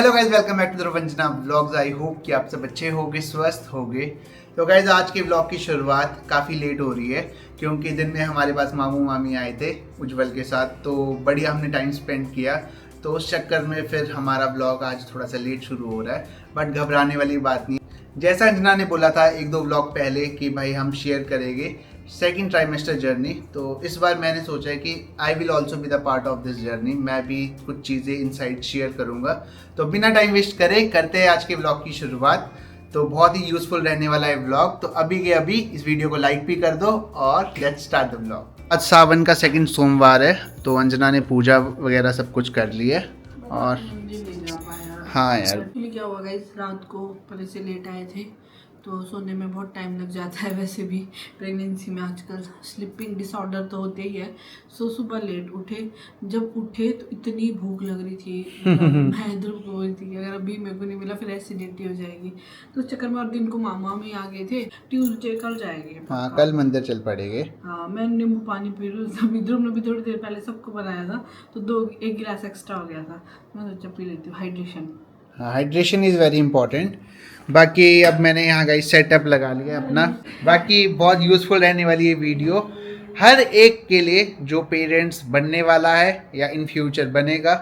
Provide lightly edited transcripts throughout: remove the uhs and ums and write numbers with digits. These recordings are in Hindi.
Hello guys, welcome back to the रवंजना व्लॉग्स। आई होप कि आप सब अच्छे होगे, स्वस्थ होगे। तो गाइज आज के व्लॉग की शुरुआत काफ़ी लेट हो रही है क्योंकि दिन में हमारे पास मामू मामी आए थे उज्जवल के साथ, तो बढ़िया हमने टाइम स्पेंड किया। तो उस चक्कर में फिर हमारा व्लॉग आज थोड़ा सा लेट शुरू हो रहा है, बट घबराने वाली बात नहीं। जैसा अंजना ने बोला था एक दो व्लॉग पहले कि भाई हम शेयर करेंगे सेकेंड ट्राइमेस्टर जर्नी, तो इस बार मैंने सोचा है कि I will also be the part of this journey. मैं भी कुछ चीज़ें इनसाइट शेयर करूंगा। तो बिना टाइम वेस्ट करे करते हैं आज के व्लॉग की शुरुआत। तो बहुत ही यूजफुल रहने वाला है व्लॉग, तो अभी के अभी इस वीडियो को लाइक भी कर दो और लेट्स स्टार्ट द व्लॉग। आज सावन का सेकंड सोमवार है, तो अंजना ने पूजा वगैरह सब कुछ कर ली है। और हाँ यार, क्या हुआ गाइस, रात को पहले से लेट आए थे तो सोने में बहुत टाइम लग जाता है। वैसे भी प्रेगनेंसी में आजकल स्लीपिंग डिसऑर्डर तो होते ही है। सो सुबह लेट उठे, जब उठे तो इतनी भूख लग रही थी मैं ध्रुव को बोली थी कि अगर अभी मेरे को नहीं मिला फिर एसिडिटी हो जाएगी। तो उस चक्कर में और दिन को मामा में आ गए थे। ट्यूसडे कल जाएंगे। हाँ कल मंदिर चल पड़ेंगे। हाँ मैं नींबू पानी पी रही हूँ। ध्रुव ने भी थोड़ी देर पहले सबको बनाया था तो एक गिलास एक्स्ट्रा हो गया था। मैं सोचा पी लेती हूँ, हाइड्रेशन। हाँ, हाइड्रेशन इज़ वेरी इंपॉर्टेंट। बाकी अब मैंने यहाँ का सेटअप लगा लिया अपना। बाकी बहुत यूज़फुल रहने वाली ये वीडियो हर एक के लिए जो पेरेंट्स बनने वाला है या इन फ्यूचर बनेगा।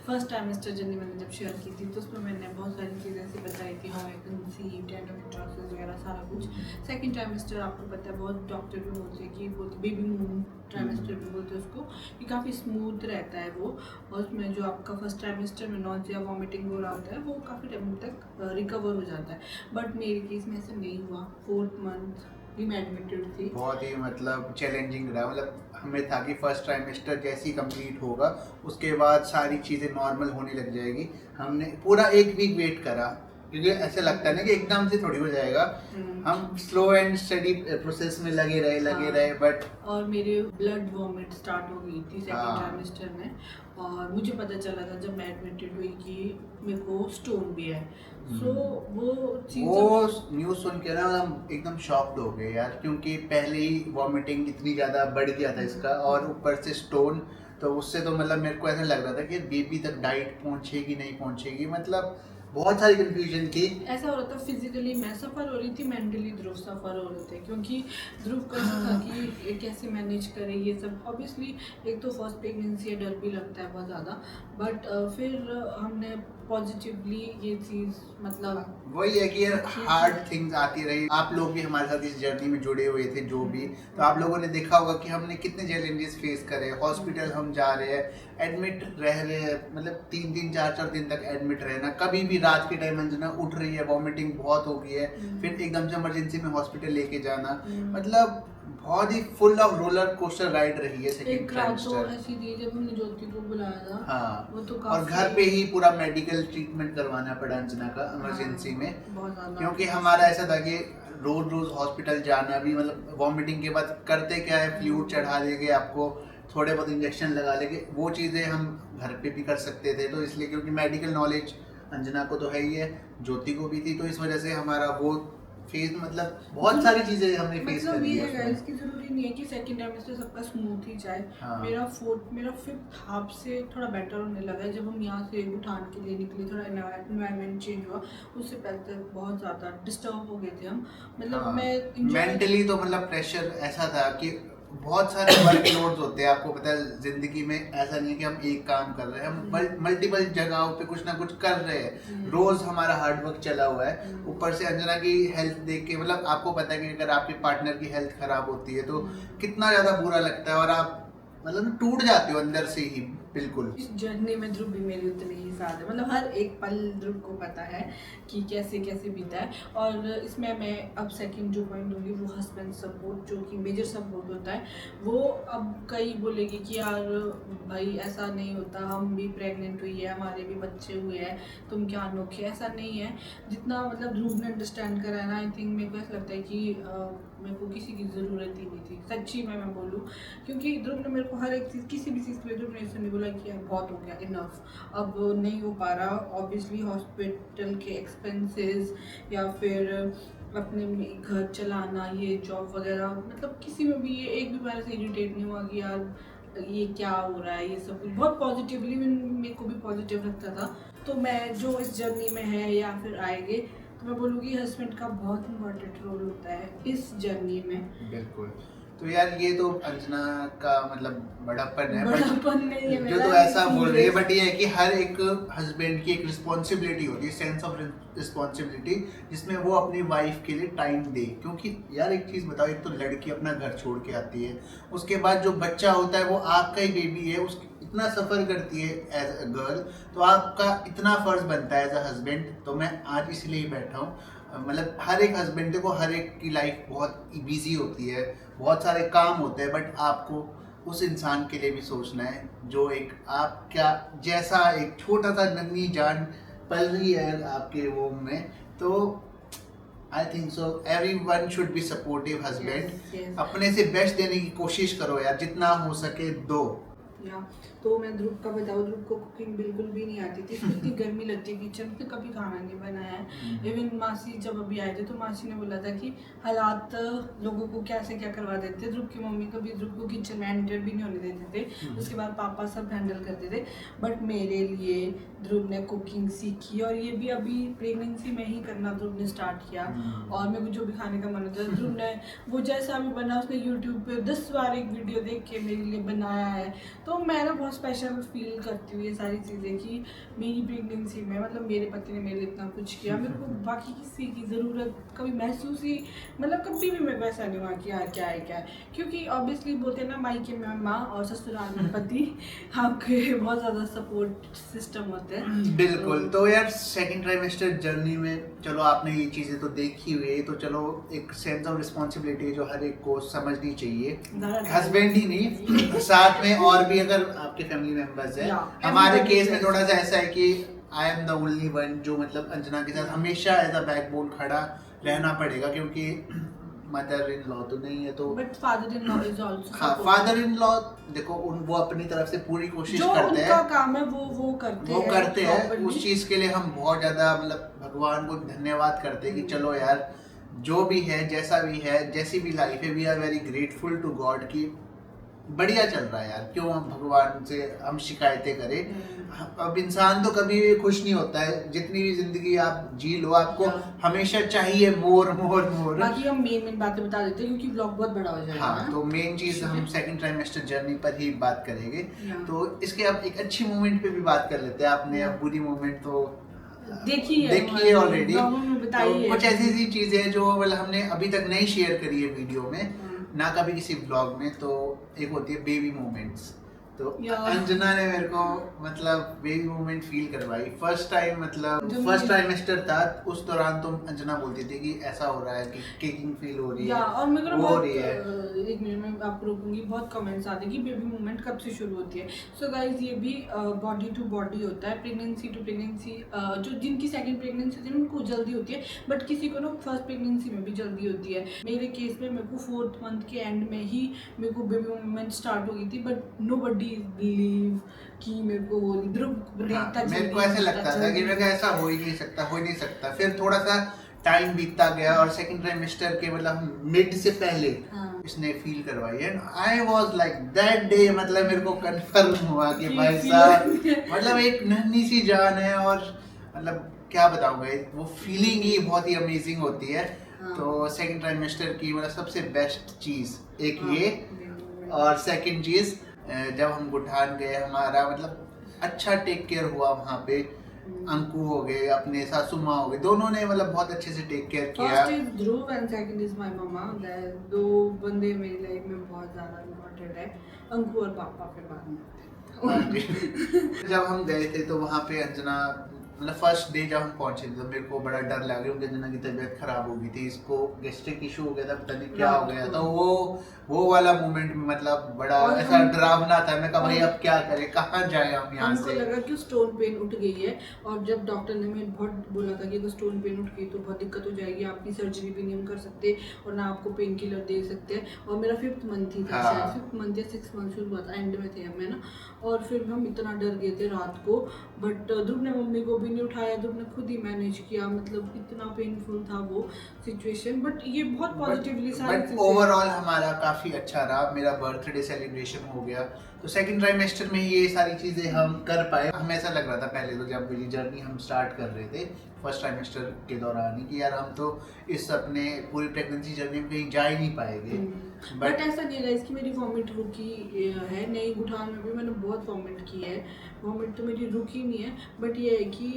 फर्स्ट ट्राइमेस्टर जर्नी मैंने जब शेयर की थी तो उसमें मैंने बहुत सारी चीज़ें ऐसी बताई थी, हाउ आई कंसीव्ड, एंडोमेट्रियोसिस वगैरह सारा कुछ। सेकंड ट्राइमेस्टर आपको पता है बहुत डॉक्टर भी बोलते हैं कि बोलते बेबी मून ट्राइमेस्टर भी बोलते हैं उसको, कि काफ़ी स्मूथ रहता है वो। और उसमें जो आपका फर्स्ट ट्राइमेस्टर में नॉजिया वॉमिटिंग हो रहा होता है वो काफ़ी टाइम तक रिकवर हो जाता है। बट मेरे केस में ऐसा नहीं हुआ। 4th मंथ भी मैं एडमिटेड थी। बहुत ही मतलब चैलेंजिंग रहा। मतलब हमें था कि फर्स्ट ट्राइमेस्टर जैसे ही कंप्लीट होगा उसके बाद सारी चीज़ें नॉर्मल होने लग जाएगी। हमने पूरा 1 वीक वेट करा क्योंकि ऐसा लगता है ना कि एकदम से थोड़ी हो जाएगा। हम स्लो एंड स्टडी प्रोसेस में लगे रहे बट और मेरे ब्लड वॉमिट स्टार्ट हो गई थी सेकंड ट्राइमेस्टर में। और मुझे पता चला था जब मैं एडमिटेड हुई कि मेरे को स्टोन भी है। सो वो न्यूज़ सुन के ना हम एकदम शॉक्ड हो गए यार, क्योंकि पहले ही वॉमिटिंग इतनी ज़्यादा बढ़ गया था इसका और ऊपर से स्टोन। तो उससे तो मतलब मेरे को ऐसा लग रहा था कि बेबी तक डाइट पहुंचेगी नहीं पहुंचेगी, मतलब बहुत सारी कंफ्यूजन थी। ऐसा हो रहा था फिजिकली मैं सफ़र हो रही थी, मेंटली ध्रुव सफ़र हो रहे थे क्योंकि ध्रुव को ऐसा था कि ये कैसे मैनेज करे ये सब। ऑब्वियसली एक तो फर्स्ट प्रेगनेंसी है, डर भी लगता है बहुत ज़्यादा, बट फिर हमने पॉजिटिवली ये चीज़ मतलब वही है कि यार हार्ड थिंग्स आती रही। आप लोग भी हमारे साथ इस जर्नी में जुड़े हुए थे जो भी, तो आप लोगों ने देखा होगा कि हमने कितने चैलेंजेस फेस करे। हॉस्पिटल हम जा रहे हैं, एडमिट रह रहे हैं, मतलब 3 4 दिन तक एडमिट रहना। कभी भी रात के टाइम अंजना उठ रही है, वॉमिटिंग बहुत हो गई है, फिर एकदम से इमरजेंसी में हॉस्पिटल लेके जाना, मतलब बहुत ही full of roller coaster ride रही है सेकंड ट्राइमेस्टर। ऐसी थी जब हमने ज्योति को बुलाया था। हाँ, वो तो और घर पे ही पूरा मेडिकल ट्रीटमेंट करवाना पड़ा अंजना का इमरजेंसी में, क्योंकि हमारा ऐसा था कि रोज हॉस्पिटल जाना भी, मतलब वॉमिटिंग के बाद करते क्या है, फ्लूइड चढ़ा देंगे आपको, थोड़े बहुत इंजेक्शन लगा लेंगे, वो चीज़ें हम घर पे भी कर सकते थे। तो इसलिए क्योंकि मेडिकल नॉलेज अंजना को तो है ही है, ज्योति को भी थी, तो इस वजह से हमारा वो फेस, मतलब बहुत सारी चीजें हमने फेस मतलब करी ये है। है इसकी जरूरी नहीं है कि सेकंड ट्राइमेस्टर सबका स्मूथ ही जाए। हाँ। मेरा 5th हाफ से थोड़ा बेटर होने लगा है। जब हम यहाँ से उठान के लिए निकले, थोड़ा एनवायरनमेंट चेंज हुआ, उससे पहले तक बहुत ज़्यादा डिस्टर्ब हो गए थे हम। मतलब हाँ, मैं मेंटली तो मतलब प्रेशर ऐसा था कि बहुत सारे वर्क लोड्स होते हैं। आपको पता है जिंदगी में ऐसा नहीं है कि हम एक काम कर रहे हैं, हम मल्टीपल जगहों पे कुछ ना कुछ कर रहे हैं। रोज हमारा हार्ड वर्क चला हुआ है, ऊपर से अंजना की हेल्थ देख के, मतलब आपको पता है कि अगर आपके पार्टनर की हेल्थ खराब होती है तो कितना ज्यादा बुरा लगता है और आप मतलब टूट जाते हो अंदर से ही बिल्कुल। इस जर्नी में ध्रुव भी मेरी उतनी ही साथ है। मतलब हर एक पल ध्रुव को पता है कि कैसे कैसे बीता है। और इसमें मैं अब सेकंड जो पॉइंट दूंगी वो हस्बैंड सपोर्ट, जो कि मेजर सपोर्ट होता है। वो अब कई बोलेगी कि यार भाई ऐसा नहीं होता, हम भी प्रेग्नेंट हुई है, हमारे भी बच्चे हुए हैं, तुम क्या अनोखे। ऐसा नहीं है। जितना मतलब ध्रुव ने अंडरस्टैंड करा है ना, आई थिंक मेरे को ऐसा लगता है कि मेरे को किसी की ज़रूरत ही नहीं थी, सच्ची में मैं बोलूँ। क्योंकि ध्रुव ने मेरे को हर एक चीज़, किसी भी चीज़ के लिए ध्रुव ने ऐसा नहीं बोला कि यार बहुत हो गया, इनफ, अब नहीं हो पा रहा। ऑब्वियसली हॉस्पिटल के एक्सपेंसेस या फिर अपने घर चलाना, ये जॉब वगैरह, मतलब किसी में भी ये एक भी बार से इरिटेट नहीं हुआ कि यार ये क्या हो रहा है, ये सब कुछ बहुत पॉजिटिवली मेरे को भी पॉजिटिव लगता था। तो मैं जो इस जर्नी में है या फिर आएंगे, तो मैं बोलूँगी हस्बैंड का बहुत इंपॉर्टेंट रोल होता है इस जर्नी में। बिल्कुल। तो यार ये तो अंजना का मतलब बड़ापन है, बड़ापन नहीं है जो मेरा, तो ऐसा बोल रही है, serious। बट ये है कि हर एक हस्बैंड की एक रिस्पॉन्सिबिलिटी होती है, सेंस ऑफ रिस्पॉन्सिबिलिटी, जिसमें वो अपनी वाइफ के लिए टाइम दे। क्योंकि यार एक चीज़ बताओ, एक तो लड़की अपना घर छोड़ के आती है, उसके बाद जो बच्चा होता है वो आपका ही बेबी है, उस इतना सफ़र करती है एज अ गर्ल, तो आपका इतना फ़र्ज बनता है एज अ हस्बैंड। तो मैं आज इसलिए ही बैठा हूँ, मतलब हर एक हस्बैंड, देखो हर एक की लाइफ बहुत बिजी होती है, बहुत सारे काम होते हैं, बट आपको उस इंसान के लिए भी सोचना है जो एक आपका जैसा एक छोटा सा नन्ही जान पल रही है आपके वोम में। तो I think so every one should be supportive husband. Yes, yes। अपने से बेस्ट देने की कोशिश करो यार, जितना हो सके दो। या तो मैं ध्रुव का बताऊँ, ध्रुव को कुकिंग बिल्कुल भी नहीं आती थी, इतनी गर्मी लगती है किचन में, कभी खाना नहीं बनाया है। इवन मासी जब अभी आए थे तो मासी ने बोला था कि हालात लोगों को कैसे क्या करवा देते थे। ध्रुव की मम्मी कभी ध्रुव को किचन में एंटर भी नहीं होने देते थे, उसके बाद पापा सब हैंडल करते थे। बट मेरे लिए ध्रुव ने कुकिंग सीखी, और ये भी अभी प्रेगनेंसी में ही करना ध्रुव ने स्टार्ट किया। और मेरे को जो भी खाने का मन होता है, ध्रुव ने वो जैसा भी बना उसने यूट्यूब पे 10 बार एक वीडियो देख के मेरे लिए बनाया है। तो मैं ना बहुत स्पेशल फील करती हूँ ये सारी चीज़ें कि मेरी प्रेगनेंसी में मतलब मेरे पति ने मेरे लिए इतना कुछ किया, मेरे को बाकी किसी की ज़रूरत कभी महसूस ही, मतलब कभी भी मेरे को ऐसा नहीं हुआ कि यार क्या है क्या है। क्योंकि ऑब्वियसली बोलते हैं ना, मायके में माँ और ससुराल में पति, आपके बहुत ज़्यादा सपोर्ट सिस्टम होते हैं। बिल्कुल। तो यार सेकंड ट्राइमेस्टर जर्नी में चलो आपने ये चीज़ें तो देखी हुई है, तो चलो एक सेंस ऑफ रिस्पॉन्सिबिलिटी जो हर एक को समझनी चाहिए, हस्बैंड ही नहीं साथ में और भी अगर आपके फैमिली मेंबर्स हैं। हमारे केस में थोड़ा सा ऐसा है कि I am the only one जो मतलब अंजना के साथ हमेशा एज अ बैकबोन खड़ा रहना पड़ेगा, क्योंकि मदर इन लॉ तो नहीं है, तो but father in law is also, हाँ फादर इन लॉ देखो वो अपनी तरफ से पूरी कोशिश जो करते उनका हैं, काम है वो करते हैं। properly। उस चीज के लिए हम बहुत ज्यादा मतलब भगवान को धन्यवाद करते हैं कि चलो यार जो भी है, जैसा भी है, जैसी भी लाइफ है, we are very grateful to God की बढ़िया चल रहा है यार। क्यों हम भगवान से हम शिकायतें करें। अब इंसान तो कभी भी खुश नहीं होता है, जितनी भी जिंदगी आप जी लो, आपको हमेशा चाहिए मोर मोर मोर। बाकी हम मेन बातें बता देते हैं क्योंकि ब्लॉग बहुत बड़ा हो जाएगा। हाँ, तो मेन चीज हम सेकंड ट्राइमेस्टर जर्नी पर ही बात करेंगे। तो इसके अब एक अच्छी मोमेंट पे भी बात कर लेते हैं। आपने अब बुरी मोमेंट तो देखी ऑलरेडी, तो कुछ ऐसी ऐसी चीजें जो मतलब हमने अभी तक नहीं शेयर करी है वीडियो में, ना कभी किसी ब्लॉग में। तो एक होती है बेबी मोमेंट्स। तो अंजना ने मेरे को मतलब बेबी मोमेंट फील करवाई फर्स्ट टाइम, मतलब फर्स्ट ट्राइमेस्टर था, उस दौरान तो अंजना बोलती थी कि ऐसा हो रहा है कि केकिंग फील हो रही है, और मेरे को वो हो रही है। एक मिनट में आपको रोकूंगी, बहुत कमेंट्स आते हैं कि बेबी मूवमेंट कब से शुरू होती है। सो गाइज ये भी बॉडी टू बॉडी होता है, प्रेगनेंसी टू प्रेगनेंसी। जो जिनकी सेकंड प्रेगनेंसी होती है उनको जल्दी होती है, बट किसी को ना फर्स्ट प्रेगनेंसी में भी जल्दी होती है। मेरे केस में मेरे को 4th मंथ के एंड में ही मेरे को बेबी मूवमेंट स्टार्ट हो गई थी, बट नोबडी बिलीव कि मेरे को मेरे को ऐसे लगता था कि मेरे को ऐसा हो ही नहीं सकता। फिर थोड़ा सा टाइम बीतता गया और सेकंड ट्राइमेस्टर के मतलब मिड से पहले इसने फील करवाई and I was like that day, मतलब मेरे को कंफर्म हुआ कि भाई साहब मतलब एक नन्ही सी जान है, और मतलब क्या बताऊंगा, वो फीलिंग ही बहुत ही अमेजिंग होती है। तो सेकंड ट्राइमेस्टर की मतलब सबसे बेस्ट चीज एक ये, और सेकंड चीज जब हम गुठान गए, हमारा मतलब अच्छा टेक केयर हुआ वहाँ पे। अंकु हो गए, अपने सासू माँ हो गए, दोनों ने मतलब बहुत अच्छे से टेक केयर किया। First is Dhruv and second is my mamma. दो बंदे मेरी लाइफ में बहुत ज़्यादा इम्पोर्टेंट है, अंकु और पापा फिर बाद में। जब हम गए थे तो वहाँ पे अंजना मतलब फर्स्ट डे जब हम पहुंचे तो मेरे को बड़ा डर लगा क्योंकि अंजना की तबीयत खराब हो गई थी, इसको गैस्ट्रिक इशू हो गया था, पता नहीं क्या हो गया था। वो वाला मोमेंट मतलब बड़ा ऐसा डरावना था। मैं कहा भाई अब क्या करें, कहाँ जाए हम यहाँ से। हमको लगा कि स्टोन पेन उठ गई है, और जब डॉक्टर ने हमें बहुत बोला था कि अगर स्टोन पेन उठ गई तो बहुत दिक्कत हो जाएगी, आपकी सर्जरी भी नहीं हम कर सकते और ना आपको पेन किलर दे सकते हैं। और मेरा 5th मंथ ही था, शायद 5th मंथ या 6th मंथ शुरू हुआ था, एंड में थे हमें ना। और फिर हम इतना डर गए थे रात को, बट ध्रुव ने मम्मी को भी नहीं उठाया तो मैंने खुद ही मैनेज किया, मतलब इतना पेनफुल था वो सिचुएशन, बट ये बहुत पॉजिटिवली सारी ओवरऑल हमारा काफ़ी अच्छा रहा। मेरा बर्थडे सेलिब्रेशन हो गया, तो सेकंड ट्राइमेस्टर में ये सारी चीज़ें हम कर पाए। हमें ऐसा लग रहा था पहले तो जब ये जर्नी हम स्टार्ट कर रहे थे फर्स्ट ट्राइमेस्टर के दौरान ही कि यार हम तो इस अपने पूरी प्रेगनेंसी जर्नी में कहीं जा ही नहीं पाएंगे। बट ऐसा नहीं है कि मेरी वॉमिट रुकी है, नहीं गुठान में भी मैंने बहुत वॉमिट की है, वॉमिट तो मेरी रुकी नहीं है, बट ये है कि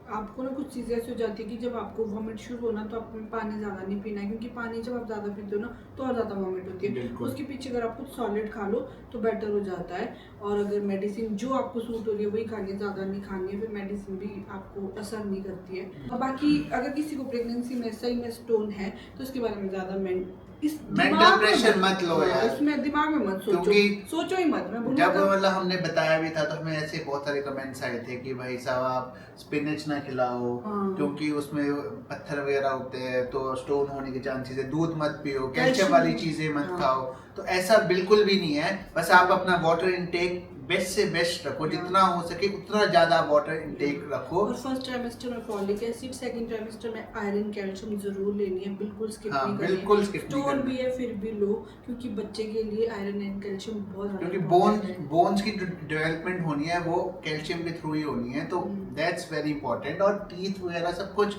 आपको ना कुछ चीज़ें ऐसी हो जाती है कि जब आपको वॉमिट शुरू हो ना तो आपको पानी ज़्यादा नहीं पीना है, क्योंकि पानी जब आप ज़्यादा पीते हो ना तो और ज़्यादा वॉमिट होती है। उसके पीछे अगर आप कुछ सॉलिड खा लो तो बेटर हो जाता है, और अगर मेडिसिन जो आपको सूट हो रही है वही खानी है, ज़्यादा नहीं खानी है, फिर मेडिसिन भी आपको असर नहीं करती है। और बाकी अगर किसी को प्रेगनेंसी में सही में स्टोन है तो उसके बारे में ज़्यादा मेंटल प्रेशर मत लो यार, उसमें दिमाग में मत सोचो, सोचो ही मत। मैं जब मतलब हमने बताया भी था तो हमें ऐसे बहुत सारे कमेंट्स आए थे कि भाई साहब आप स्पिनच ना खिलाओ, क्योंकि उसमें पत्थर वगैरह होते हैं तो स्टोन होने के चांसेस है, दूध मत पियो, कैल्शियम वाली चीजें मत खाओ। तो ऐसा बिल्कुल भी नहीं है, बस आप अपना वाटर इनटेक बेस्ट से बेस्ट रखो, जितना हो सके उतना ज्यादा वाटर इनटेक रखो। और फर्स्ट ट्राइमेस्टर में फॉलिक एसिड, सेकंड ट्राइमेस्टर में आयरन कैल्शियम जरूर लेनी है, बिल्कुल स्किप नहीं करनी है। बिल्कुल स्किप नहीं स्टोन भी है फिर भी लो, क्योंकि बच्चे के लिए आयरन एंड कैल्शियम बहुत ज्यादा, क्योंकि बोन्स की डेवलपमेंट होनी है वो कैल्शियम के थ्रू ही होनी है, तो दैट्स वेरी इंपॉर्टेंट। और टीथ वगैरह सब कुछ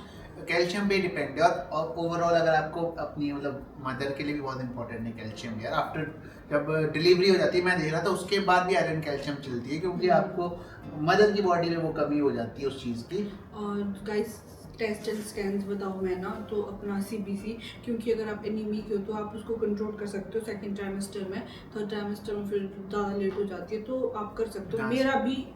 कैल्शियम पे डिपेंड है। और ओवरऑल अगर आपको अपनी मतलब मदर के लिए भी बहुत इंपॉर्टेंट है कैल्शियम यार। आफ्टर जब डिलीवरी हो जाती है, मैं देख रहा था उसके बाद भी आयरन कैल्शियम चलती है, क्योंकि आपको मदर की बॉडी में वो कमी हो जाती है उस चीज़ की। और गाइस टेस्ट एंड स्कैन्स बताऊँ मैं ना तो अपना CBC, क्योंकि अगर आप एनीमिक हो तो आप उसको कंट्रोल कर सकते हो सेकंड ट्राइमेस्टर में, थर्ड ट्राइमेस्टर में फिर ज़्यादा लेट हो जाती है तो आप कर सकते हो।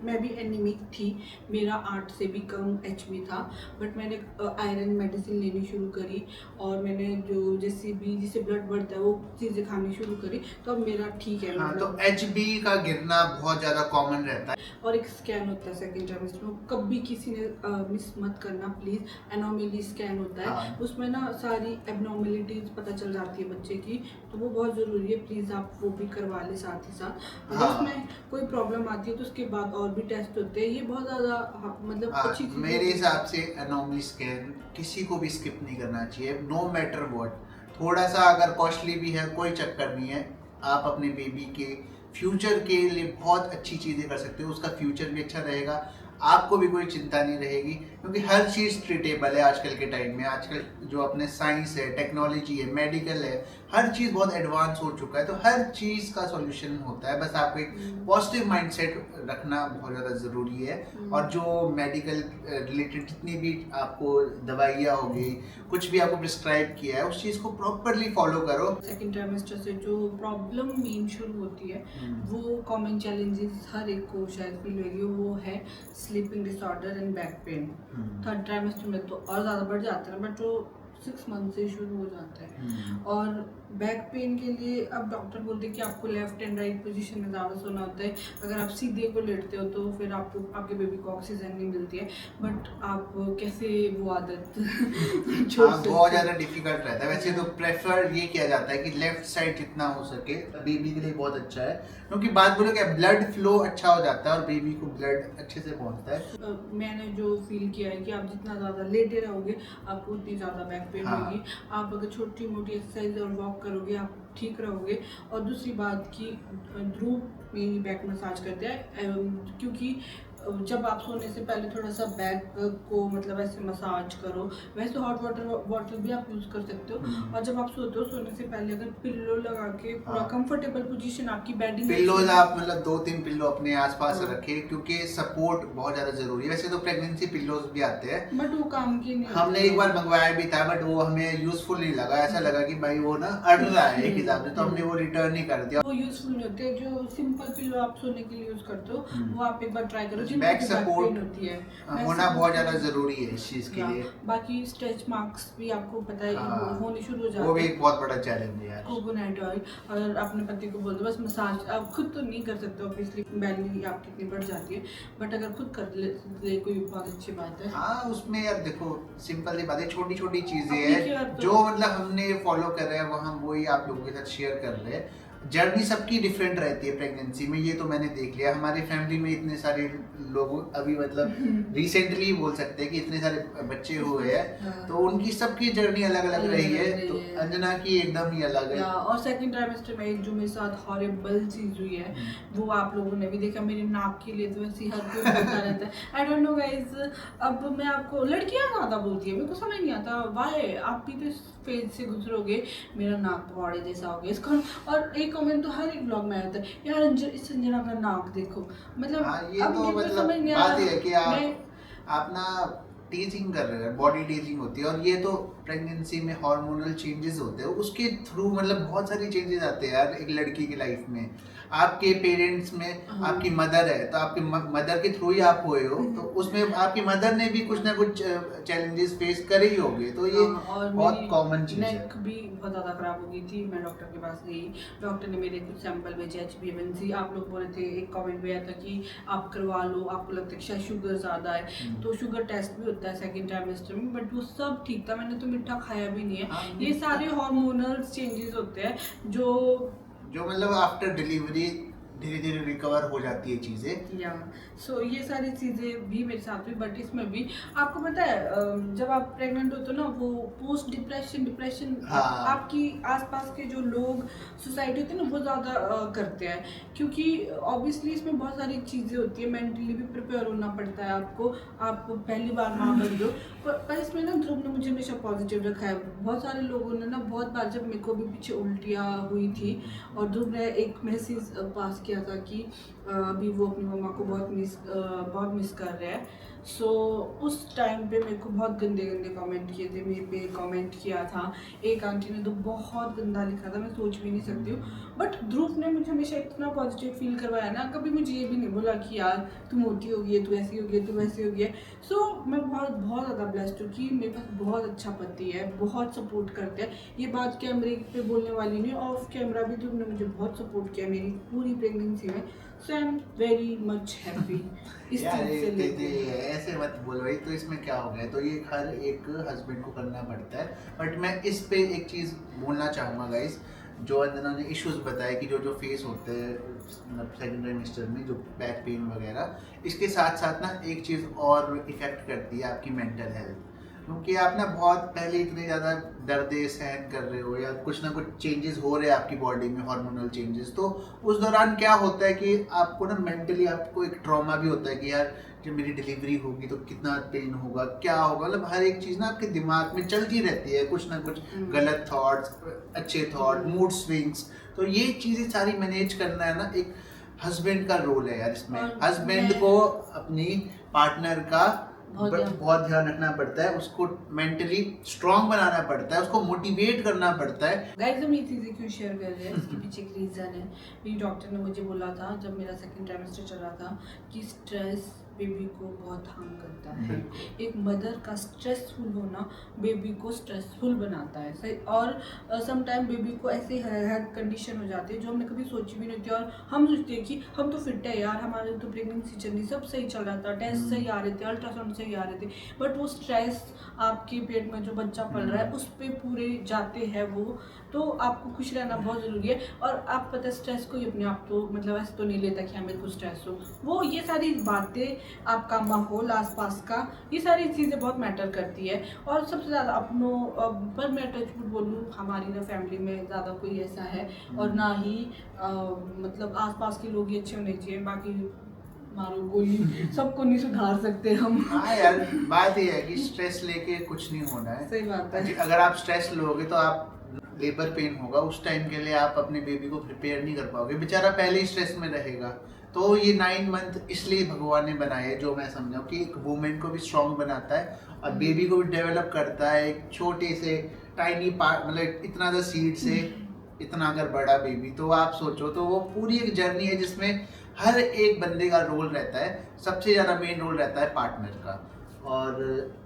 मैं भी एनीमिक थी, मेरा 8 से भी कम HB था, बट मैंने आयरन मेडिसिन लेनी शुरू करी और मैंने जो जिससे ब्लड बढ़ता है वो चीज़ें खानी शुरू करी, तो अब मेरा ठीक है। हाँ, तो HB का गिरना बहुत ज़्यादा कॉमन रहता है। और एक स्कैन होता है सेकंड ट्राइमेस्टर में, कभी किसी ने मिस मत करना प्लीज़। एनोमली स्कैन होता है, हाँ। उसमें ना सारी एबनॉर्मलिटीज पता चल जाती है बच्चे की, तो वो बहुत ज़रूरी है, प्लीज़ आप वो भी करवा लें साथ ही साथ। अगर उसमें कोई प्रॉब्लम आती है तो उसके बाद और भी टेस्ट होते हैं, ये बहुत ज़्यादा मतलब अच्छी चीज़। मेरे हिसाब से एनोमली स्कैन किसी को भी स्किप नहीं करना चाहिए, नो मैटर व्हाट। थोड़ा सा अगर कॉस्टली भी है कोई चक्कर नहीं है, आप अपने बेबी के फ्यूचर के लिए बहुत अच्छी चीज़ें कर सकते हो, उसका फ्यूचर भी अच्छा रहेगा, आपको भी कोई चिंता नहीं रहेगी, क्योंकि हर चीज़ ट्रीटेबल है आजकल के टाइम में। आजकल जो अपने साइंस है, टेक्नोलॉजी है, मेडिकल है, हर चीज़ बहुत एडवांस हो चुका है, तो हर चीज़ का सॉल्यूशन होता है। बस आपको एक पॉजिटिव माइंडसेट रखना बहुत ज़्यादा ज़रूरी है। और जो मेडिकल रिलेटेड जितनी भी आपको दवाइयाँ हो गई, कुछ भी आपको प्रिस्क्राइब किया है, उस चीज़ को प्रॉपरली फॉलो करो। सेकेंड ट्राइमेस्टर से जो प्रॉब्लम मेन शुरू होती है वो कॉमन चैलेंजेस हर एक को शायद फील होगी, वो है sleeping disorder and back pain. Third trimester में तो और ज़्यादा बढ़ जाता है, बट जो 6 मंथ से शुरू हो जाता है। और बैक पेन के लिए अब डॉक्टर बोलते हैं कि आपको लेफ्ट एंड राइट पोजीशन में ज़्यादा सोना होता है, अगर आप सीधे को लेटते हो तो फिर आपको आपके बेबी को ऑक्सीजन नहीं मिलती है, बट आप कैसे वो आदत बहुत ज़्यादा डिफिकल्ट रहता है। वैसे तो प्रेफर ये किया जाता है कि लेफ्ट साइड जितना हो सके बेबी के लिए बहुत अच्छा है, क्योंकि बात बोलो क्या ब्लड फ्लो अच्छा हो जाता है और बेबी को ब्लड अच्छे से पहुंचता है। मैंने जो फील किया है कि आप जितना ज़्यादा लेटे रहोगे आपको उतनी ज़्यादा बैक पेन होगी। आप अगर छोटी मोटी एक्सरसाइज और वॉक करोगे आप ठीक रहोगे। और दूसरी बात कि ध्रुव मेरी बैक मसाज करते हैं, क्योंकि जब आप सोने से पहले थोड़ा सा बैक को मतलब ऐसे मसाज करो। वैसे हॉट वाटर बॉटल भी आप यूज़ कर सकते हो। और जब आप सोते हो सोने से पहले अगर पिल्लो लगा के पूरा कंफर्टेबल पोजीशन आपकी बेडिंग, पिल्लोज आप मतलब 2-3 पिल्लो अपने आसपास रखें, क्योंकि सपोर्ट बहुत ज़्यादा ज़रूरी है। वैसे तो प्रेगनेंसी पिल्लोज भी आते हैं, बट वो काम की नहीं। हमने एक बार मंगवाया भी था, बट वो हमें यूजफुल नहीं लगा। ऐसा लगा कि भाई वो ना अड़ रहा है एक हिसाब से, तो हमने वो रिटर्न ही कर दिया। वो यूजफुल नहीं होते। जो सिंपल पिल्लो आप सोने के लिए यूज करते हो वो आप एक बार ट्राई करो। बैक सपोर्ट होती है होना बहुत ज्यादा जरूरी है इस चीज के लिए। बाकी स्ट्रेच मार्क्स भी आपको पता है होने शुरू हो जाते हैं, वो भी एक बहुत बड़ा चैलेंज है यार। कोकोनट ऑयल और अपने पति को बोल दो बस मसाज। आप खुद तो नहीं कर सकते ऑब्वियसली, बैली आपकी इतनी बढ़ जाती है, बट अगर खुद कर ले कोई बहुत अच्छी बात है। हाँ, उसमें यार देखो सिंपल सी बात है, छोटी छोटी चीजें हैं जो मतलब हमने फॉलो कर रहे हैं, वो हम वही आप लोगों के साथ शेयर कर रहे हैं। जर्नी सबकी डिफरेंट रहती है प्रेगनेंसी में, ये तो मैंने देख लिया। हमारी फैमिली में इतने सारे लोग अभी मतलब रिसेंटली बोल सकते हैं कि इतने सारे बच्चे हुए हैं, हाँ। तो उनकी सबकी जर्नी अलग अलग रही है। रही तो है। अंजना की एकदम ही अलग है। और सेकंड ट्राइमेस्टर में एक जो मेरे साथ हॉरिबल चीज हुई है वो आप लोगों ने भी देखा, मेरे नाक के लिए तो ऐसी हर कोई बोलता रहता है। आई डोंट नो गाइस, अब मैं आपको लड़कियां ज्यादा बोलती है, मेरे को समझ नहीं आता वाई आप भी तो इस फेज से गुजरोगे, मेरा नाक पौड़े जैसा हो गया इसका। और एक कमेंट तो हर एक ब्लॉग में आता है, यार इस अंजना का नाक देखो, मतलब हाँ, ये अब तो मेरे को मतलब समझ नहीं आ बात रहा। ये है कि मैं आप ना टीचिंग कर रहे हैं, बॉडी टीचिंग होती है, और ये तो प्रेगनेंसी में हार्मोनल चेंजेस होते हैं, उसके थ्रू मतलब बहुत सारी चेंजेस आते हैं यार एक लड़की की लाइफ में। आपके पेरेंट्स में हाँ। आपकी मदर है, तो आपकी मदर के थ्रू ही आप हुए हो, तो उसमें आपकी मदर ने भी कुछ ना कुछ चैलेंजेस फेस करे ही होंगे, तो ये और बहुत मेरी कॉमन चीज है। नेक भी बहुत ज़्यादा ख़राब हो गई थी, मैं डॉक्टर के पास गई, डॉक्टर ने मेरे कुछ सैंपल भेजे HbA1c। आप लोग बोले थे, एक कमेंट में आया था कि आप करवा लो, आपको लगता है कि शायद शुगर ज़्यादा है, तो शुगर टेस्ट भी होता है सेकंड ट्राइमेस्टर में, बट वो सब ठीक था, मैंने तो मीठा खाया भी नहीं है। हाँ, ये सारे हार्मोनल चेंजेस होते हैं जो मतलब आफ्टर डिलीवरी धीरे धीरे रिकवर हो जाती है चीजें। या सो ये सारी चीज़ें भी मेरे साथ हुई, बट इसमें भी आपको पता है जब आप प्रेग्नेंट होते हो ना, वो पोस्ट डिप्रेशन हाँ। आपकी आसपास के जो लोग सोसाइटी होती है ना वो ज़्यादा करते हैं, क्योंकि ऑब्वियसली इसमें बहुत सारी चीज़ें होती है, मेंटली भी प्रिपेयर होना पड़ता है आपको, आप पहली बार माँ बन रहे हो। पर इसमें ना ध्रुव ने मुझे हमेशा पॉजिटिव रखा है। बहुत सारे लोगों ने ना बहुत बार, जब मेरे को भी पीछे उल्टियाँ हुई थी और ध्रुव ने एक मैसेज पास किया था कि अभी वो अपनी मम्मा को बहुत मिस कर रहे हैं। सो उस टाइम पे मेरे को बहुत गंदे गंदे कमेंट किए थे, मेरे पे कमेंट किया था एक आंटी ने तो बहुत गंदा लिखा था, मैं सोच भी नहीं सकती हूँ। बट ध्रुव ने मुझे हमेशा इतना पॉजिटिव फील करवाया ना, कभी मुझे ये भी नहीं बोला कि यार तू मोटी हो गई है, तू ऐसी हो गई है, तू वैसी हो गई है। सो मैं बहुत बहुत ज़्यादा ब्लेस्ड हूँ कि मेरे पास बहुत अच्छा पति है, बहुत सपोर्ट करते हैं। ये बात कैमरे पे बोलने वाली नहीं, ऑफ कैमरा भी ध्रुव ने मुझे बहुत सपोर्ट किया मेरी पूरी प्रेगनेंसी में। So I am very much happy इस यार चीज़ से लेके। ऐसे मत बोलो भाई, तो इसमें क्या हो गया, तो ये हर एक हस्बैंड को करना पड़ता है। बट मैं इस पे एक चीज़ बोलना चाहूँगा गाइस, जो अंजना ने इश्यूज बताए कि जो फेस होते हैं मतलब सेकंड ट्राइमेस्टर में, जो बैक पेन वगैरह, इसके साथ साथ ना एक चीज़ और इफेक्ट करती है आपकी मेंटल हेल्थ, क्योंकि आप ना बहुत पहले इतने ज़्यादा दर्द सहन कर रहे हो या कुछ ना कुछ चेंजेस हो रहे हैं आपकी बॉडी में, हार्मोनल चेंजेस, तो उस दौरान क्या होता है कि आपको ना मेंटली आपको एक ट्रॉमा भी होता है कि यार जब मेरी डिलीवरी होगी तो कितना पेन होगा, क्या होगा, मतलब हर एक चीज़ ना आपके दिमाग में चलती रहती है, कुछ ना कुछ गलत थॉट्स, अच्छे थॉट, मूड स्विंग्स। तो ये चीज़ें सारी मैनेज करना है ना एक हस्बैंड का रोल है यार इसमें। हस्बैंड को अपनी पार्टनर का बहुत ध्यान रखना पड़ता है, उसको मेंटली स्ट्रांग बनाना पड़ता है, उसको मोटिवेट करना पड़ता है। गाइस हम ये चीज़ें क्यों शेयर कर रहे हैं, इसके पीछे एक रीज़न है। मेरी डॉक्टर ने मुझे बोला था जब मेरा सेकंड ट्राइमेस्टर चल रहा था कि स्ट्रेस बेबी को बहुत हार्म करता है। एक मदर का स्ट्रेसफुल होना बेबी को स्ट्रेसफुल बनाता है, सही। और समटाइम बेबी को ऐसे हेल्थ कंडीशन हो जाती है जो हमने कभी सोची भी नहीं थी, और हम सोचते हैं कि हम तो फिट है यार, हमारे तो प्रेगनेंसी चल रही, सब सही चल रहा था, टेस्ट सही आ रहे थे, अल्ट्रासाउंड सही आ रहे थे, बट वो स्ट्रेस आपके पेट में जो बच्चा पल रहा है उस पर पूरे जाते हैं वो। तो आपको खुश रहना बहुत ज़रूरी है। और आप पता है स्ट्रेस को ही अपने आप तो मतलब ऐसे तो नहीं लेता कि हमें कुछ स्ट्रेस हो, वो ये सारी बातें, आपका माहौल आसपास का, ये सारी चीज़ें बहुत मैटर करती है। और सबसे ज़्यादा अपनों पर मैं टचवुड बोलूँ, हमारी ना फैमिली में ज़्यादा कोई ऐसा है और ना ही मतलब आसपास के लोग ही अच्छे होने चाहिए, बाकी मारो गोली सबको नहीं सुधार सकते हम। हाँ यार, बात ये है कि स्ट्रेस लेके कुछ नहीं होना है। सही बात है। अगर आप स्ट्रेस लोगे तो आप लेबर पेन होगा, उस टाइम के लिए आप अपने बेबी को प्रिपेयर नहीं कर पाओगे, बेचारा पहले ही स्ट्रेस में रहेगा। तो ये 9 मंथ इसलिए भगवान ने बनाए है, जो मैं समझा कि एक वुमेन को भी स्ट्रांग बनाता है और बेबी को भी डेवलप करता है। एक छोटे से टाइनी पार्ट, मतलब इतना सा सीड से इतना अगर बड़ा बेबी, तो आप सोचो, तो वो पूरी एक जर्नी है जिसमें हर एक बंदे का रोल रहता है। सबसे ज़्यादा मेन रोल रहता है पार्टनर का। और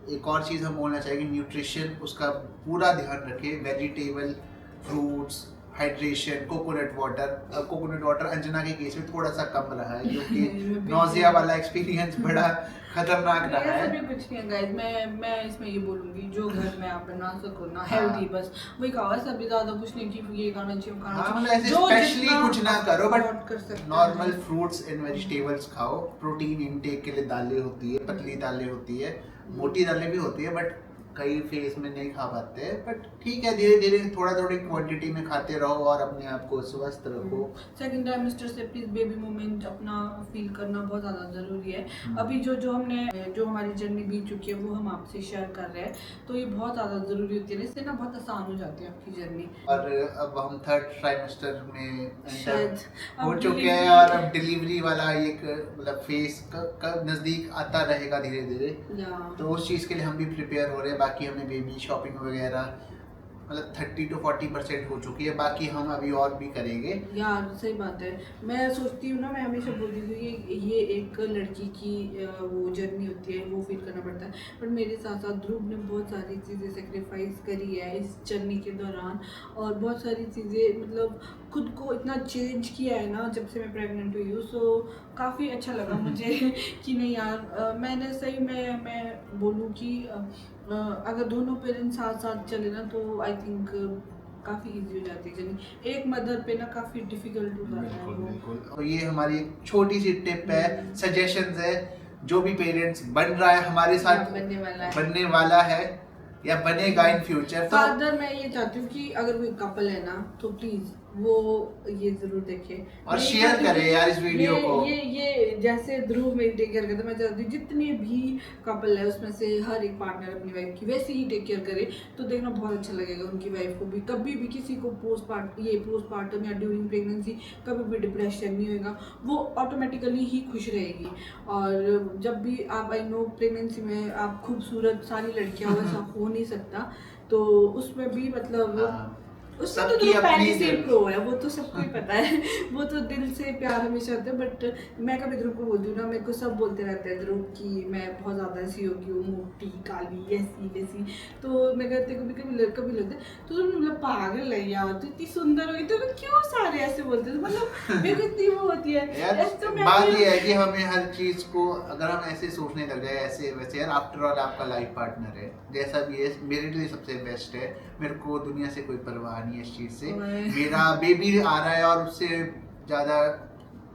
एक और चीज़ हम बोलना चाहेंगे, न्यूट्रिशन, उसका पूरा ध्यान रखें, vegetable, fruits, hydration, coconut water Anjana के केस में थोड़ा सा कम रहा है क्योंकि नौजिया वाला एक्सपीरियंस बड़ा खतरनाक रहा है। ऐसा भी कुछ नहीं है गाइस, मैं इसमें ये बोलूंगी जो घर में आप बना सको ना हेल्दी, बस वही खाओ। ऐसा भी ज्यादा कुछ नहीं कि ये खाना चाहिए खाना चाहिए, ऐसे स्पेशली कुछ ना करो, बट कर सकते नॉर्मल फ्रूट्स एंड वेजिटेबल्स खाओ। प्रोटीन इनटेक के लिए दालें होती है, पतली दालें होती है, मोटी दालें भी होती है, बट कई फेस में नहीं खा पाते हैं। बट ठीक है, धीरे धीरे थोड़ी क्वांटिटी में खाते रहो और अपने आप को स्वस्थ रखो। सेकंड ट्राइमेस्टर से प्लीज बेबी मोमेंट अपना फील करना बहुत ज़्यादा ज़रूरी है। अभी जो हमारी जर्नी बीत चुकी है वो हम आपसे शेयर कर रहे हैं, तो ये बहुत ज़्यादा ज़रूरी होती है, इससे ना बहुत आसान हो जाती है आपकी जर्नी। और अब हम थर्ड ट्राइमेस्टर में शायद हो चुके हैं और अब डिलीवरी वाला एक मतलब फेस का नज़दीक आता रहेगा धीरे धीरे, तो उस चीज़ के लिए हम भी प्रिपेयर हो रहे हैं। बाकी हमने बेबी शॉपिंग वगैरह मतलब 30 to 40% हो चुकी है, बाकी हम अभी और भी करेंगे। यार सही बात है, मैं सोचती हूँ ना, मैं हमेशा बोलती हूँ कि ये एक लड़की की वो जर्नी होती है, वो फील करना पड़ता है। बट मेरे साथ साथ ध्रुव ने बहुत सारी चीज़ें सेक्रीफाइस करी है इस जर्नी के दौरान, और बहुत सारी चीज़ें मतलब खुद को इतना चेंज किया है ना जब से मैं प्रेग्नेंट हुई हूँ। सो काफ़ी अच्छा लगा मुझे कि नहीं यार, मैंने सही में मैं बोलूँ कि अगर दोनों पेरेंट्स साथ साथ चले ना तो आई थिंक काफ़ी इजी हो जाती है जर्नी। एक मदर पे ना काफ़ी डिफिकल्ट हो जाता है वो। बिल्कुल। और ये हमारी एक छोटी सी टिप है, सजेशंस है, जो भी पेरेंट्स बन रहा है हमारे साथ बनने वाला है या बनेगा इन फ्यूचर, तो फादर मैं ये चाहती हूँ कि अगर कोई कपल है ना तो प्लीज वो ये जरूर देखे और शेयर करे यार इस वीडियो को। ये जैसे ध्रुव मेरी टेक केयर करता है, मैं चाहती हूँ जितने भी कपल है उसमें से हर एक पार्टनर अपनी वाइफ की वैसे ही टेक केयर करे, तो देखना बहुत अच्छा लगेगा उनकी वाइफ को भी। कभी भी किसी को पोस्टमार्टम या ड्यूरिंग प्रेगनेंसी कभी भी डिप्रेशन नहीं होगा, वो ऑटोमेटिकली ही खुश रहेगी। और जब भी आप, आई नो प्रेगनेंसी में आप खूबसूरत सारी लड़कियां वैसा हो नहीं सकता, तो उसमें भी मतलब उसमें तो प्रो है, वो तो सबको ही पता है, वो तो दिल से प्यार हमेशा होता है। बट मैं कभी ध्रुव को बोलती हूँ ना, मेरे को सब बोलते रहते हैं ध्रुव कि मैं बहुत ज़्यादा ऐसी हो गई हूँ, मोटी काली ऐसी वैसी, तो मैं कहते कभी लगता है तो तुम मतलब पागल है यार, तो इतनी सुंदर होगी तो क्यों सारे ऐसे बोलते हैं, मतलब मेरे को इतनी वो होती है यार। तो बात ये है कि हमें हर चीज को अगर हम ऐसे सोचने लग जाए ऐसे वैसे, यार आफ्टर ऑल आपका लाइफ पार्टनर है, जैसा भी है मेरे लिए सबसे बेस्ट है। मेरे को दुनिया से कोई परवाह नहीं है इस चीज से। मेरा बेबी आ रहा है और उससे ज्यादा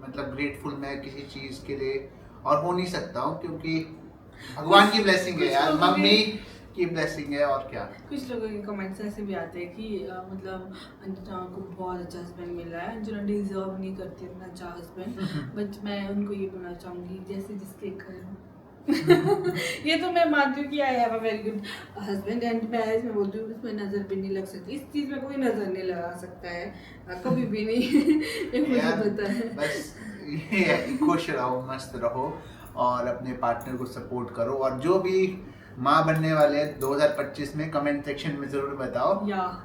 मतलब ग्रेटफुल मैं किसी चीज के लिए और हो नहीं सकता हूँ, क्योंकि भगवान की ब्लेसिंग है यार, मम्मी की ब्लेसिंग है, और क्या। कुछ लोगों के कमेंट्स ऐसे भी आते हैं कि मतलब अंजना को बहुत अच्छा हस्बैंड मिला है, अंजना डिजर्व नहीं करती इतना अच्छा हस्बैंड। बट मैं उनको ये बोलना चाहूँगी जैसे जिसके घर ये तो मैं मानती हूँ कि I have a very good husband, and मैं इसमें बोलती हूँ इसमें नज़र भी नहीं लग सकती, इस चीज़ में कोई नज़र नहीं लगा सकता है कभी भी नहीं। ये मुझे पता है। बस ये खुश रहो, मस्त रहो और अपने पार्टनर को सपोर्ट करो, और जो भी माँ बनने वाले हैं 2025 में कमेंट सेक्शन में जरूर बताओ।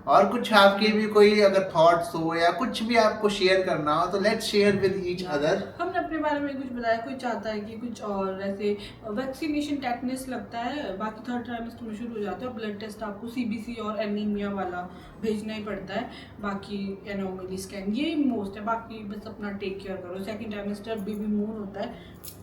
और कुछ आपके भी कोई अगर थॉट्स हो या कुछ भी आपको शेयर करना हो तो let's share with each other. हमने अपने बारे में कुछ बताया, कोई चाहता है कि कुछ और ऐसे वैक्सीनेशन टेटनस लगता है, बाकी थर्ड ट्राइमेस्टर में शुरू हो जाता है, ब्लड टेस्ट आपको CBC और एनीमिया वाला भेजना ही पड़ता है, बाकी एनोमली स्कैन यही मोस्ट है, बाकी बस अपना टेक केयर करो। सेकंड ट्राइमेस्टर बेबी मून होता है,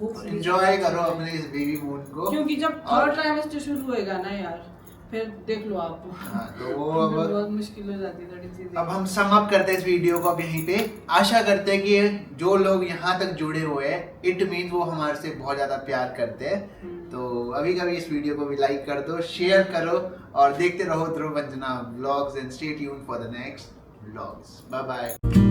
वो एंजॉय करो अपने इस बेबी मून को, क्योंकि जब थर्ड ट्राइमेस्टर शुरू होएगा ना यार फिर देख लो आप। हाँ, तो वो अब बहुत मुश्किल हो जाती है थोड़ी चीजें। अब हम सम अप करते हैं इस वीडियो को अब यहीं पे। आशा करते हैं कि जो लोग यहाँ तक जुड़े हुए हैं इट मीन वो हमारे से बहुत ज्यादा प्यार करते हैं। तो अभी कभी इस वीडियो को भी लाइक कर दो, शेयर करो और देखते रहो Dhruv Anjana vlogs and stay tuned for the next vlogs. Bye bye.